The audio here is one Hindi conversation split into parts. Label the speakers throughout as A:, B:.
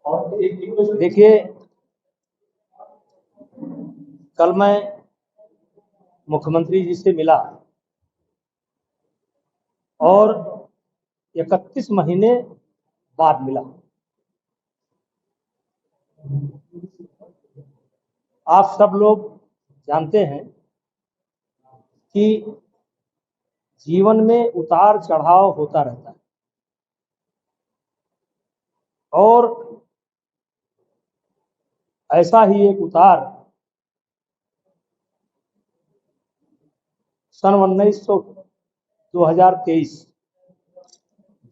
A: देखिए, कल मैं मुख्यमंत्री जी से मिला और 31 महीने बाद मिला। आप सब लोग जानते हैं कि जीवन में उतार चढ़ाव होता रहता है और ऐसा ही एक उतार सन 2023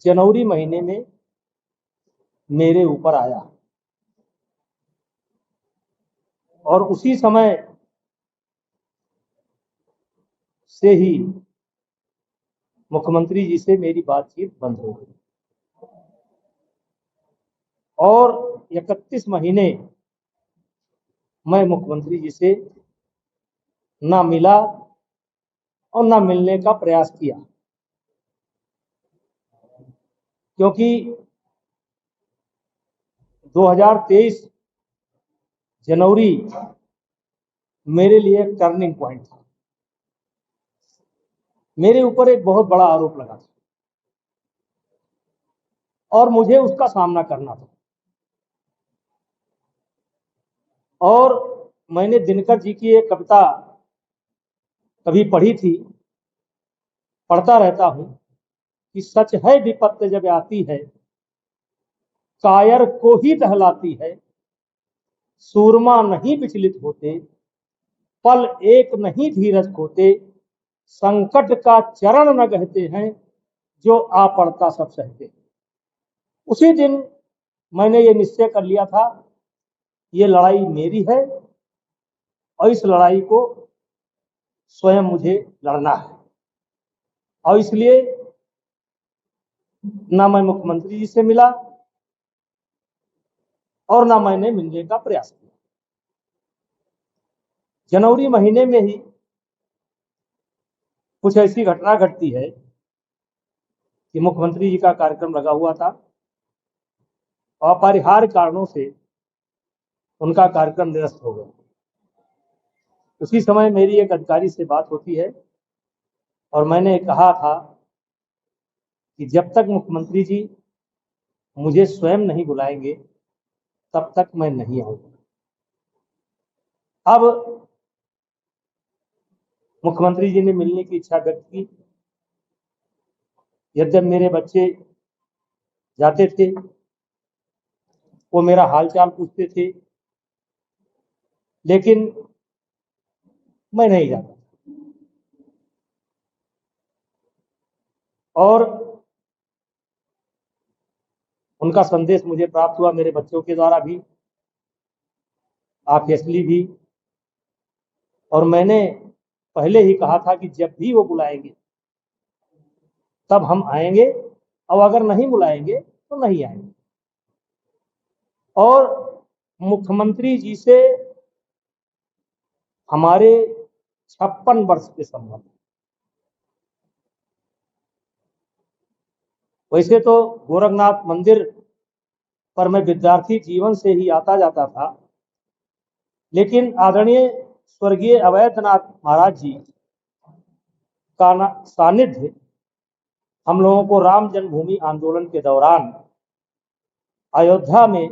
A: जनवरी महीने में मेरे ऊपर आया और उसी समय से ही मुख्यमंत्री जी से मेरी बातचीत बंद हो गई और 31 महीने मैं मुख्यमंत्री जी से ना मिला और ना मिलने का प्रयास किया, क्योंकि 2023 जनवरी मेरे लिए टर्निंग पॉइंट था। मेरे ऊपर एक बहुत बड़ा आरोप लगा था और मुझे उसका सामना करना था। और मैंने दिनकर जी की एक कविता कभी पढ़ी थी, पढ़ता रहता हूं कि सच है विपत्ति जब आती है, कायर को ही दहलाती है, सूरमा नहीं विचलित होते, पल एक नहीं धीरज खोते, संकट का चरण न कहते हैं, जो आ पड़ता सब सहते। उसी दिन मैंने ये निश्चय कर लिया था, ये लड़ाई मेरी है और इस लड़ाई को स्वयं मुझे लड़ना है। और इसलिए ना मैं मुख्यमंत्री जी से मिला और ना मैंने मिलने का प्रयास किया। जनवरी महीने में ही कुछ ऐसी घटना घटती है कि मुख्यमंत्री जी का कार्यक्रम लगा हुआ था, अपरिहार्य कारणों से उनका कार्यक्रम निरस्त हो गया। उसी समय मेरी एक अधिकारी से बात होती है और मैंने कहा था कि जब तक मुख्यमंत्री जी मुझे स्वयं नहीं बुलाएंगे तब तक मैं नहीं आऊंगा। अब मुख्यमंत्री जी ने मिलने की इच्छा व्यक्त की। यद्यप मेरे बच्चे जाते थे, वो मेरा हालचाल पूछते थे, लेकिन मैं नहीं जाता। और उनका संदेश मुझे प्राप्त हुआ मेरे बच्चों के द्वारा भी, ऑब्वियसली भी। और मैंने पहले ही कहा था कि जब भी वो बुलाएंगे तब हम आएंगे, और अगर नहीं बुलाएंगे तो नहीं आएंगे। और मुख्यमंत्री जी से हमारे 56 वर्ष के संबंध। वैसे तो गोरखनाथ मंदिर पर मैं विद्यार्थी जीवन से ही आता जाता था, लेकिन आदरणीय स्वर्गीय अवैधनाथ महाराज जी का सानिध्य हम लोगों को राम जन्मभूमि आंदोलन के दौरान अयोध्या में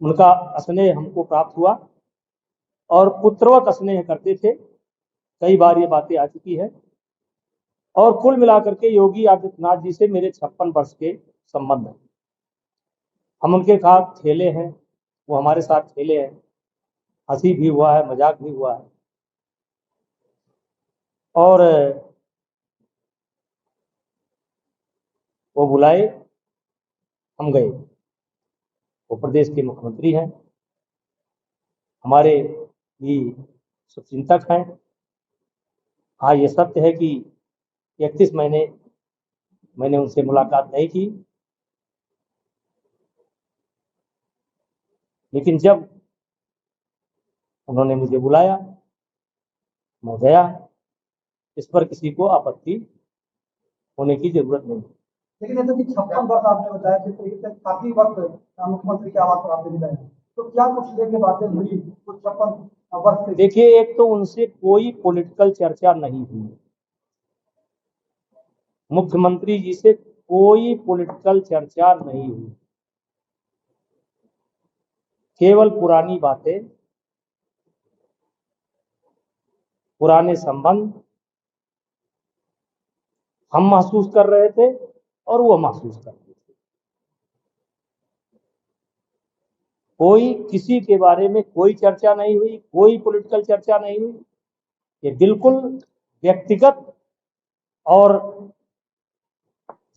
A: उनका स्नेह हमको प्राप्त हुआ और पुत्रवत स्नेह करते थे। कई बार ये बातें आ चुकी है। और कुल मिलाकर के योगी आदित्यनाथ जी से मेरे 56 वर्ष के संबंध हैं। हम उनके साथ खेले हैं, वो हमारे साथ खेले हैं, हंसी भी हुआ है, मजाक भी हुआ है। और वो बुलाए, हम गए। वो प्रदेश के मुख्यमंत्री हैं, हमारे भी शुभचिंतक हैं। हाँ, ये सत्य है कि 31 महीने मैंने उनसे मुलाकात नहीं की, लेकिन जब उन्होंने मुझे बुलाया मैं गया। इस पर किसी को आपत्ति होने की जरूरत नहीं।
B: लेकिन नेता जी 56 वर्ष आपने बताया, जिस तरीके से काफी वक्त मुख्यमंत्री के आवास पर आपने बिताया, तो क्या कुछ लेके बातें हुई कुछ 56 वर्ष से?
A: देखिए, एक तो उनसे कोई पॉलिटिकल चर्चा नहीं हुई, मुख्यमंत्री जी से कोई पॉलिटिकल चर्चा नहीं हुई, केवल पुरानी बातें, पुराने संबंध हम महसूस कर रहे थे और वो महसूस कर रहे थे। कोई किसी के बारे में कोई चर्चा नहीं हुई, कोई पॉलिटिकल चर्चा नहीं हुई। ये बिल्कुल व्यक्तिगत और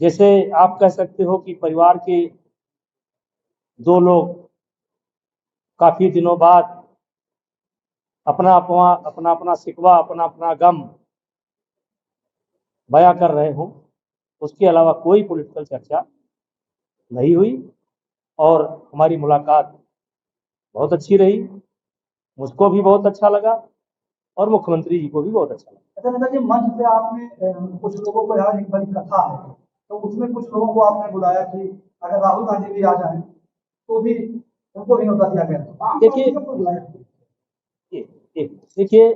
A: जैसे आप कह सकते हो कि परिवार के दो लोग काफी दिनों बाद अपना अपना शिकवा, अपना अपना गम बयां कर रहे हों, उसके अलावा कोई पॉलिटिकल चर्चा नहीं हुई। और हमारी मुलाकात बहुत अच्छी रही, मुझको भी बहुत अच्छा लगा और मुख्यमंत्री जी को भी बहुत अच्छा लगा।
B: अच्छा नेता जी, मंच पे आपने कुछ लोगों को, यहाँ एक बड़ी कथा है, तो उसमें कुछ लोगों को आपने बुलाया कि अगर राहुल गांधी भी आ जाए तो भी उनको भी न्योता दिया गया।
A: देखिए, देखिए